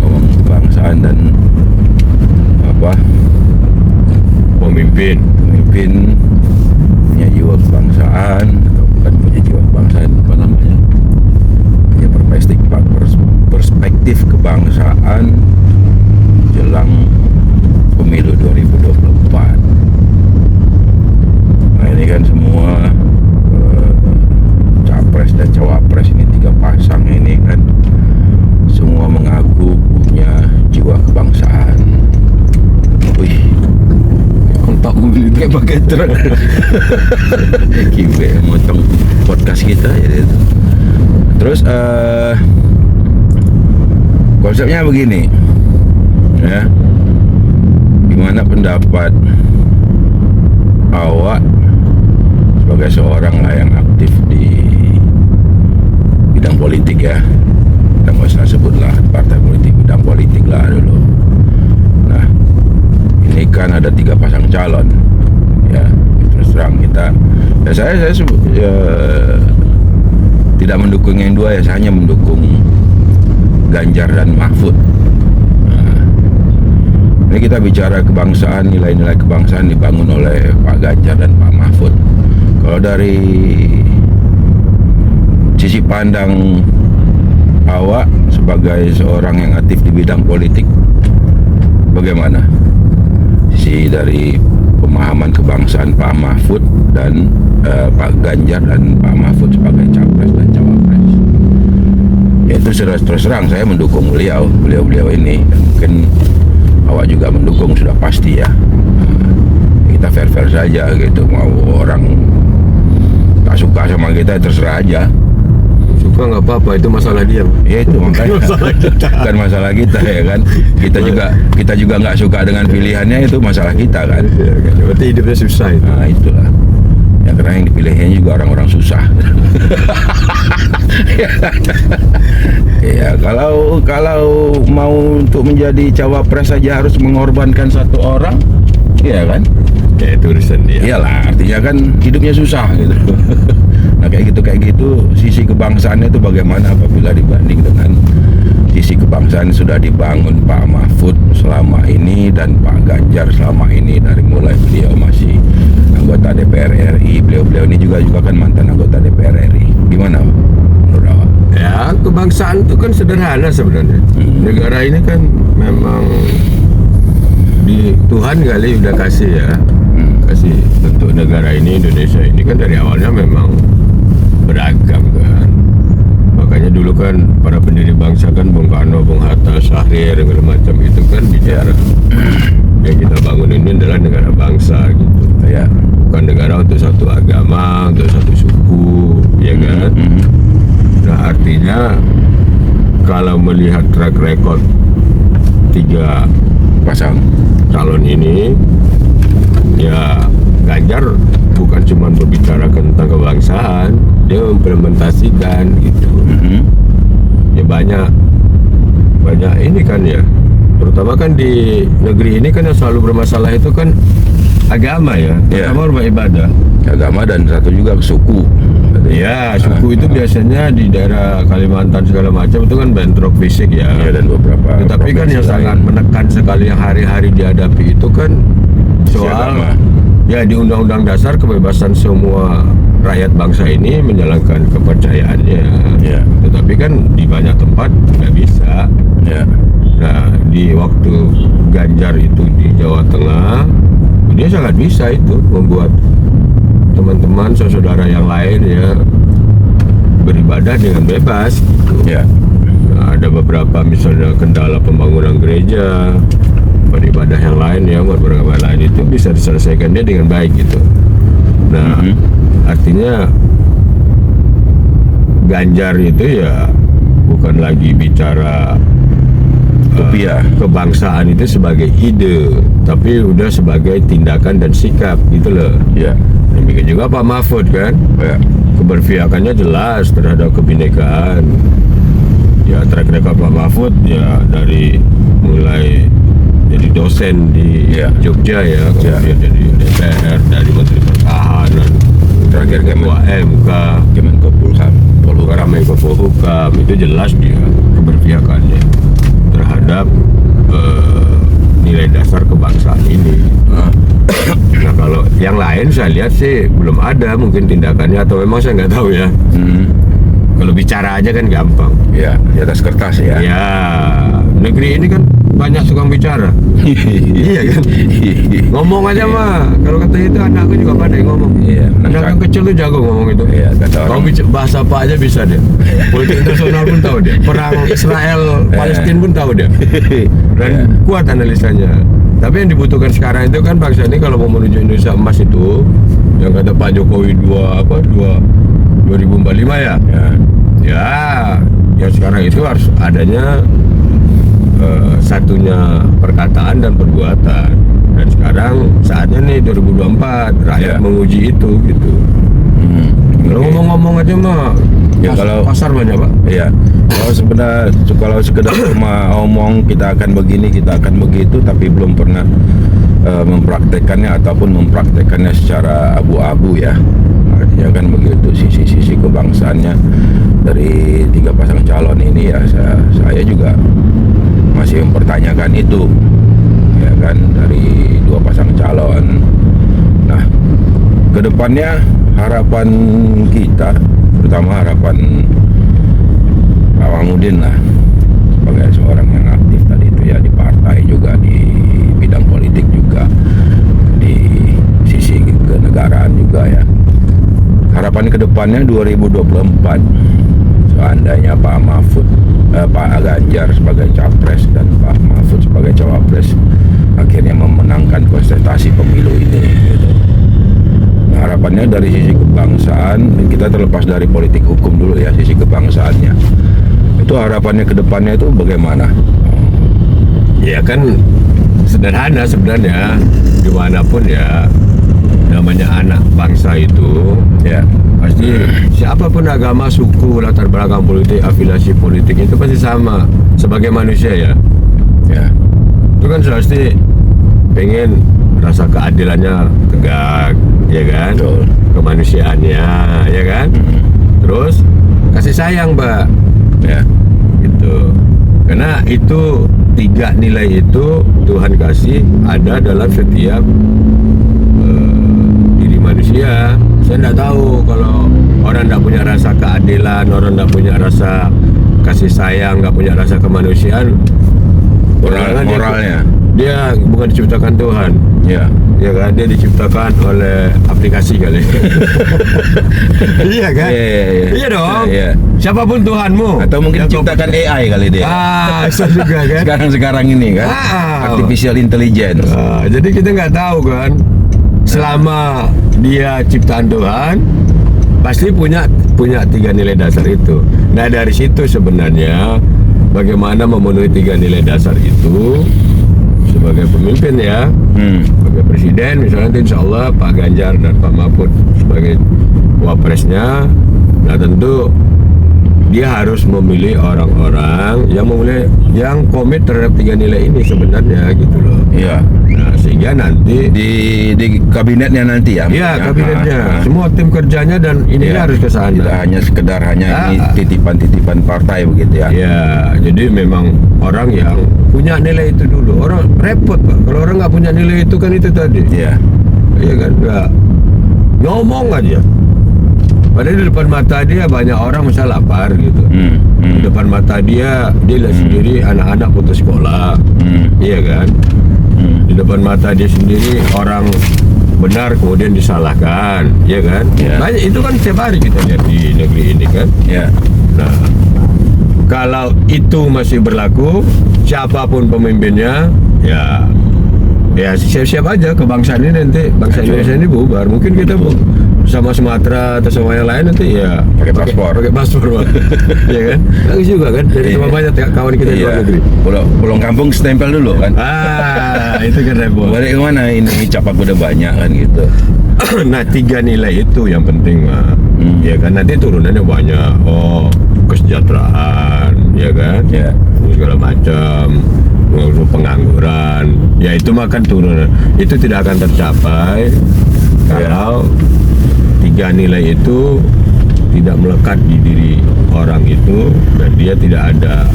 ngomong kebangsaan dan apa, Pemimpin punya jiwa kebangsaan atau bukan punya jiwa kebangsaan, apa namanya, punya perspektif kebangsaan jelang pemilu 2024. Nah ini kan semua capres dan cawapres ini, 3 pasang ini kan semua mengaku punya jiwa kebangsaan. Wih, kontak mobil kayak pakai truk. Kiwe motong podcast kita ya itu. Terus konsepnya begini ya, gimana pendapat awak sebagai seorang lah yang aktif di bidang politik ya, kita nggak usah sebutlah partai politik, bidang politik lah dulu. Nah ini kan ada 3 pasang calon ya, terus terang kita ya, saya ya, tidak mendukung yang 2 ya, saya hanya mendukung Ganjar dan Mahfud. Nah, ini kita bicara kebangsaan, nilai-nilai kebangsaan dibangun oleh Pak Ganjar dan Pak Mahfud. Kalau dari sisi pandang awak sebagai seorang yang aktif di bidang politik, bagaimana sisi dari pemahaman kebangsaan Pak Mahfud dan Pak Ganjar dan Pak Mahfud sebagai capres dan cawapres? Ya itu terus terang saya mendukung beliau ini, dan mungkin awak juga mendukung, sudah pasti ya. Kita fair saja gitu, mau orang tak suka sama kita terserah aja. suka nggak apa-apa, itu masalah dia. Ya itu makanya bukan masalah kita ya kan. Kita juga nggak suka dengan pilihannya, itu masalah kita kan. Ya, kan? Berarti hidupnya susah itu. Nah itulah ya, karena yang dipilihnya juga orang-orang susah. Ya kalau mau untuk menjadi cawapres saja harus mengorbankan satu orang, ya kan? Ya itu urusan dia. Iyalah, artinya kan hidupnya susah gitu. Nah kayak gitu sisi kebangsaannya itu bagaimana apabila dibanding dengan sisi kebangsaan sudah dibangun Pak Mahfud selama ini dan Pak Ganjar selama ini, dari mulai beliau masih anggota DPR RI, beliau ini juga kan mantan anggota DPR RI. Gimana menurut awak? Ya, kebangsaan itu kan sederhana sebenarnya. Negara ini kan memang di Tuhan kali udah kasih ya, kasih bentuk negara ini, Indonesia ini kan dari awalnya memang beragam kan. Makanya dulu kan para pendiri bangsa kan Bung Karno, Bung Hatta, Syahrir, segala macam itu kan bicara yang kita bangun ini adalah negara bangsa gitu Ya, bukan negara untuk satu agama, untuk satu suku, ya kan. Nah artinya kalau melihat track record 3 pasang calon ini, ya Ganjar bukan cuma berbicara tentang kebangsaan, dia mengimplementasikan gitu. Ya banyak ini kan ya, terutama kan di negeri ini kan yang selalu bermasalah itu kan agama ya, terutama rumah ibadah, agama dan satu juga suku. ya suku itu biasanya di daerah Kalimantan segala macam itu kan bentrok fisik ya, Dan beberapa tetapi kan yang sangat menekan sekali yang hari-hari dihadapi itu kan soal agama. Ya di Undang-Undang Dasar kebebasan semua rakyat bangsa ini menjalankan kepercayaannya. Ya. Tetapi kan di banyak tempat nggak bisa. Ya. Nah di waktu Ganjar itu di Jawa Tengah, dia sangat bisa itu membuat teman-teman saudara yang lain ya beribadah dengan bebas gitu. Ya. Nah, ada beberapa misalnya kendala pembangunan gereja, beribadah yang lain ya, beragama lain itu bisa diselesaikan dia dengan baik gitu. Nah, artinya Ganjar itu ya bukan lagi bicara kebangsaan itu sebagai ide, tapi udah sebagai tindakan dan sikap gitu loh. Ya. Demikian juga Pak Mahfud kan, Ya. keberpihakannya jelas terhadap kebinekaan. Ya track record Pak Mahfud ya dari mulai jadi dosen di Jogja ya, kemudian jadi DPR, dari Menteri Pertahanan, terakhir Ketua MK, Kemenkopolhukam. Polhukam, Menko Polhukam, itu jelas dia keberpihakannya terhadap nilai dasar kebangsaan ini. Nah kalau yang lain saya lihat sih belum ada mungkin tindakannya, atau memang saya nggak tahu ya. Kalau bicara aja kan gampang. Ya, di atas kertas ya. Ya, negeri ini kan banyak tukang bicara. Iya kan? Ngomong aja mah. Kalau kata itu anakku juga pandai ngomong. Iya, Anak yang kecil tuh jago ngomong itu. Iya, kata Kalau orang. bahasa apa aja bisa dia. Politik internasional pun tahu dia. Perang Israel Palestina pun tahu dia. Dan kuat analisanya. Tapi yang dibutuhkan sekarang itu kan bangsa ini kalau mau menuju Indonesia emas itu, yang kata Pak Jokowi 2045 ya. Ya sekarang itu harus adanya satunya perkataan dan perbuatan. Dan sekarang saatnya nih 2024 rakyat menguji itu gitu. Kalau ngomong-ngomong aja mah Ya, kalau pasar banyak Pak. Iya. Kalau sekedar cuma omong kita akan begini, kita akan begitu, tapi belum pernah mempraktekannya ataupun mempraktekannya secara abu-abu ya. Artinya kan begitu sisi-sisi kebangsaannya dari 3 pasang calon ini ya, saya juga masih mempertanyakan itu ya kan, dari 2 pasang calon. Nah, kedepannya harapan kita, terutama harapan Pak Mahmudin lah sebagai seorang yang aktif tadi itu ya, di partai juga, di bidang politik juga, di sisi kenegaraan juga ya. Harapan kedepannya 2024, seandainya Pak Ganjar sebagai capres dan Pak Mahfud sebagai cawapres akhirnya memenangkan kontestasi pemilu ini gitu. Harapannya dari sisi kebangsaan, kita terlepas dari politik hukum dulu ya, sisi kebangsaannya itu harapannya ke depannya itu bagaimana? Ya kan sederhana sebenarnya, dimanapun ya namanya anak bangsa itu Ya, pasti siapapun agama, suku, latar belakang politik, afiliasi politik itu pasti sama sebagai manusia ya. ya, Itu kan pasti pengen rasa keadilannya tegak, ya kan? betul. Kemanusiaannya, ya kan? Terus kasih sayang, Mbak. Ya, Gitu. Karena itu 3 nilai itu Tuhan kasih ada dalam setiap diri manusia. Saya tidak tahu kalau orang tidak punya rasa keadilan, orang tidak punya rasa kasih sayang, nggak punya rasa kemanusiaan, orang moralnya. dia bukan diciptakan Tuhan. Ya, Ya kan, dia diciptakan oleh aplikasi kali. Iya kan? Iya. Iya dong. Iya. Siapapun Tuhanmu. Atau mungkin Yang ciptakan AI kali dia. bisa juga kan? Sekarang ini kan, artificial intelligence. Jadi kita nggak tahu kan. Selama dia ciptaan Tuhan, pasti punya 3 nilai dasar itu. Nah dari situ sebenarnya bagaimana memenuhi 3 nilai dasar itu sebagai pemimpin ya. Sebagai presiden misalnya nanti insya Allah Pak Ganjar dan Pak Mahfud sebagai wapresnya. Nah tentu dia harus memilih orang-orang yang komit terhadap 3 nilai ini sebenarnya gitu loh. Iya. Nah sehingga nanti Di kabinetnya nanti ya. iya maksudnya. kabinetnya, semua tim kerjanya dan ini Iya. harus ke sana. Tidak hanya sekedar ini titipan-titipan partai begitu ya. Ya, jadi memang orang yang punya nilai itu dulu. Orang repot Pak, kalau orang nggak punya nilai itu kan itu tadi. Iya. Iya kan, nggak ngomong aja. Padahal di depan mata dia banyak orang misal lapar gitu. Di depan mata dia lihat sendiri anak-anak putus sekolah. Iya kan. Di depan mata dia sendiri orang benar kemudian disalahkan, ya kan? Ya. Banyak itu kan setiap hari kita lihat di negeri ini kan. Ya. Nah, kalau itu masih berlaku, siapapun pemimpinnya, ya siap-siap aja kebangsaan ini nanti bangsa Indonesia ini bubar. Mungkin kita sama Sumatera atau sama yang lain nanti ya Pakai paspor. pakai paspor, Pak. Ya kan? Bagus juga kan? Jadi Iya. sama banyak kawan kita di luar negeri. Pulang kampung stempel dulu kan. Itu kan repot. Balik kemana ini capak udah banyak kan gitu. Nah 3 nilai itu yang penting mah. Ya kan nanti turunannya banyak. Oh kesejahteraan, ya kan? Ya. Segala macam. Pengangguran. Ya itu mah kan turun. Itu tidak akan tercapai kalau 3 nilai itu tidak melekat di diri orang itu, dan dia tidak ada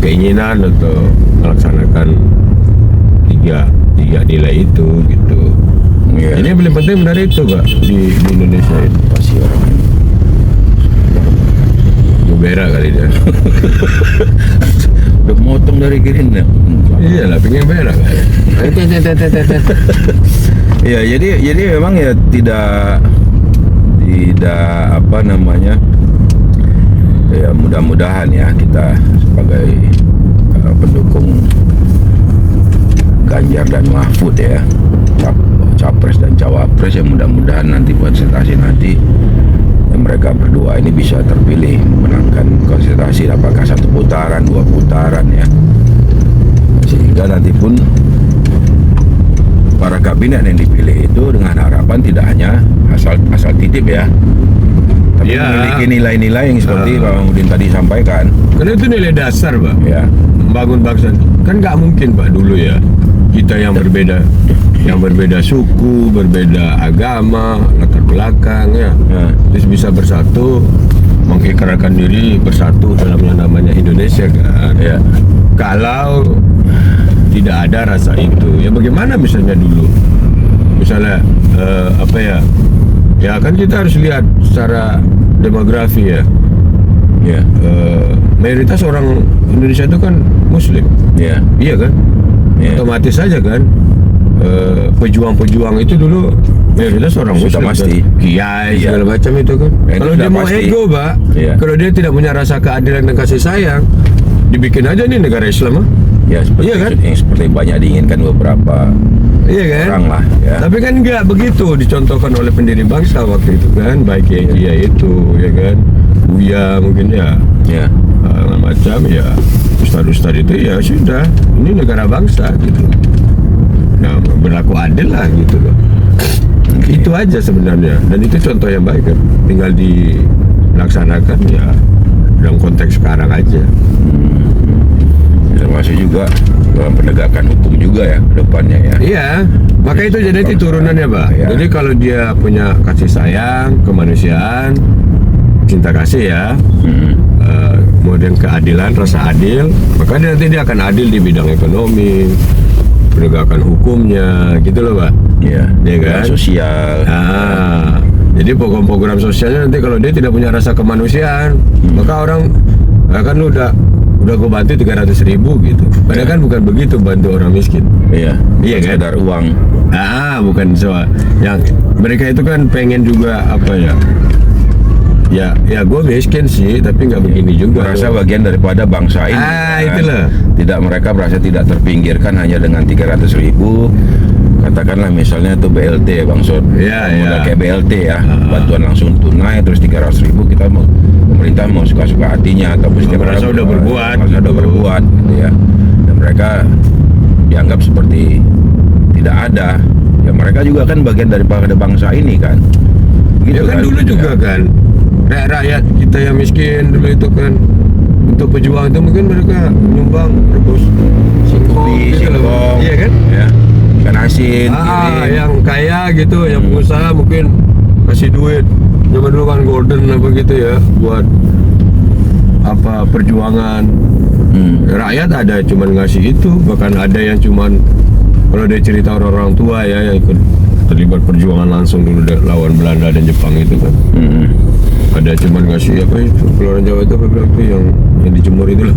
keinginan untuk melaksanakan tiga nilai itu gitu. Iya. Ini yang paling penting benar itu Pak di Indonesia itu. Pasti orang ini. Berak kali dia. Udah motong dari Gerindra. Iya lah, pengen berak kan. Ya, jadi memang ya tidak apa namanya, ya mudah-mudahan ya kita sebagai pendukung Ganjar dan Mahfud ya, capres dan cawapres, ya mudah-mudahan nanti konsentrasi nanti ya, mereka berdua ini bisa terpilih menangkan konsentrasi, apakah 1 putaran 2 putaran ya, sehingga nanti pun para kabinet yang dipilih itu dengan harapan tidak hanya asal titip ya, tapi Ya. memiliki nilai-nilai yang seperti Pak Mahmudin tadi sampaikan. Karena itu nilai dasar Pak. Ya, Membangun bangsa kan nggak mungkin Pak dulu ya, kita yang berbeda suku, berbeda agama, latar belakang ya, terus bisa bersatu, mengikrarkan diri bersatu dalam yang namanya Indonesia kan. ya, Kalau tidak ada rasa itu, ya bagaimana misalnya dulu, misalnya ya kan kita harus lihat secara demografi ya. ya, Mayoritas orang Indonesia itu kan Muslim, ya, iya kan? ya. Otomatis saja kan, pejuang-pejuang itu dulu mayoritas orang Sudah Muslim pasti. kan? Kiai Iya. segala macam itu kan. Itu Kalau sudah dia mau pasti. ego Pak, Iya. kalau dia tidak punya rasa keadilan dan kasih sayang, dibikin aja nih negara Islam ah. Ya, seperti, Iya kan? seperti banyak diinginkan beberapa Iya kan? orang lah ya. Tapi kan nggak begitu dicontohkan oleh pendiri bangsa waktu itu kan, baik kiai itu ya kan, Buya mungkin ya, Ya, macam ya, ustadz-ustadz itu ya sudah, ini negara bangsa gitu. Nah, berlaku adil lah gitu loh. Itu aja sebenarnya, dan itu contoh yang baik kan, tinggal dilaksanakan ya dalam konteks sekarang aja. termasuk juga dalam penegakan hukum juga ya ke depannya ya. Iya, maka itu jadi itu turunannya Pak. Ya. Jadi kalau dia punya kasih sayang, kemanusiaan, cinta kasih ya, kemudian keadilan, rasa adil, maka dia akan adil di bidang ekonomi, penegakan hukumnya, gitu loh Pak. Iya, Iya kan? sosial. Nah, jadi program-program sosialnya nanti kalau dia tidak punya rasa kemanusiaan, maka orang kan udah gue bantu 300.000 gitu. Padahal kan bukan begitu bantu orang miskin. Iya, Iya kan? sekedar uang. Bukan soal yang mereka itu kan pengen juga apa ya? Ya gue miskin sih, tapi nggak begini juga. Merasa bagian daripada bangsa ini. Itulah. Tidak, mereka merasa tidak terpinggirkan hanya dengan 300.000. Katakanlah misalnya itu BLT Bang Sod. Iya, Udah iya. kayak BLT ya, bantuan langsung tunai terus 300.000 kita mau, pemerintah mau suka-suka hatinya ataupun setiap Merasa orang udah berbuat. merasa udah berbuat gitu ya. Dan mereka dianggap seperti tidak ada. Ya mereka juga kan bagian daripada bangsa ini kan. Ya kan dulu juga kan rakyat kita yang miskin dulu itu kan, untuk pejuang itu mungkin mereka nyumbang rebus singkong gitu loh. singkong, Iya kan? ya, ikan asin, kirim. Yang kaya gitu, yang pengusaha mungkin kasih duit. Zaman dulu kan golden apa gitu ya, buat apa perjuangan. Rakyat ada cuman ngasih itu, bahkan ada yang cuman, kalau dia cerita orang-orang tua ya yang ikut terlibat perjuangan langsung dulu lawan Belanda dan Jepang itu kan. Ada cuman ngasih apa itu, kalau orang Jawa itu apa bilang tuh yang dijemur itu lah,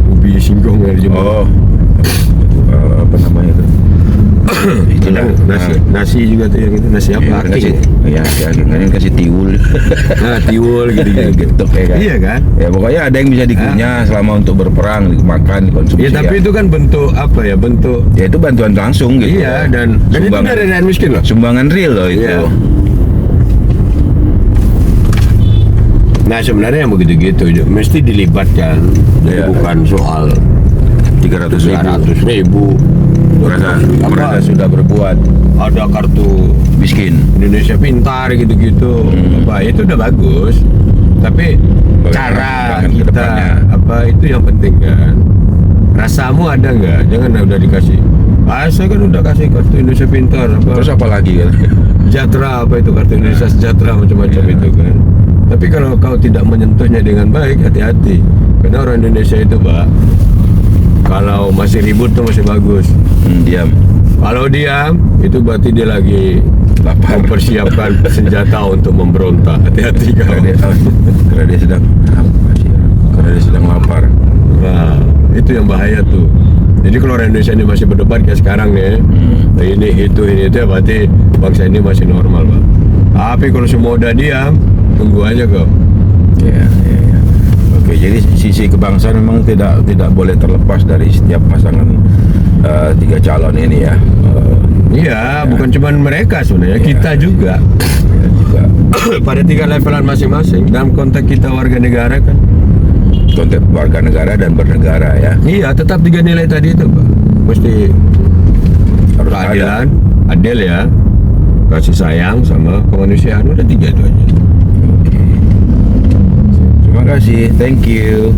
ubi singkong yang dijemur. Oh, apa namanya itu? Itulah Nasi juga tuh yang itu, nasi apa? kasih, Aking. ya, kasih tiwul. Nah, tiwul gitu-gitu. Gitu kayak kan. Iya kan? Ya pokoknya ada yang bisa dikunyah selama untuk berperang, dimakan, dikonsumsi. Ya tapi itu kan bentuk apa ya, bentuk. Ya itu bantuan langsung gitu. Iya, dan itu Sumbangan. dari rakyat miskin loh. Sumbangan real loh itu. Iya. Nah sebenarnya yang begitu-gitu mesti dilibatkan, jadi Iya. bukan soal 300.000. 300.000. Mereka sudah berbuat Ada kartu miskin. Indonesia Pintar gitu-gitu, apa itu udah bagus. Tapi Bagaimana cara perkembangan ke kita depannya? apa itu yang penting kan. Rasamu ada nggak? Jangan udah dikasih Saya kan udah kasih kartu Indonesia Pintar apa. Terus apa lagi kan? Sejahtera apa itu, kartu Indonesia Sejahtera macam-macam itu kan. Tapi kalau kau tidak menyentuhnya dengan baik, hati-hati. Karena orang Indonesia itu, Pak, kalau masih ribut tuh masih bagus. Diam. Kalau diam, itu berarti dia lagi Lapar. mempersiapkan senjata untuk memberontak. Hati-hati kau. Karena dia sedang apa sih? Karena dia sedang lapar. Nah, itu yang bahaya tuh. Jadi kalau orang Indonesia ini masih berdebat kayak sekarang nih, ini itu ya, berarti bangsa ini masih normal, Pak. Tapi kalau semua udah diam, tunggu aja kau. Ya. Oke, jadi sisi kebangsaan memang tidak boleh terlepas dari setiap pasangan tiga calon ini ya. Iya, bukan cuma mereka sebenarnya, kita juga. Ya, juga Pada 3 levelan masing-masing. Dalam konteks kita warga negara kan. konteks warga negara dan bernegara ya. Iya, tetap 3 nilai tadi itu, Pak. Mesti Harus keadilan, adil ya, kasih sayang sama kemanusiaan. Udah 3 itu aja. Terima kasih, thank you.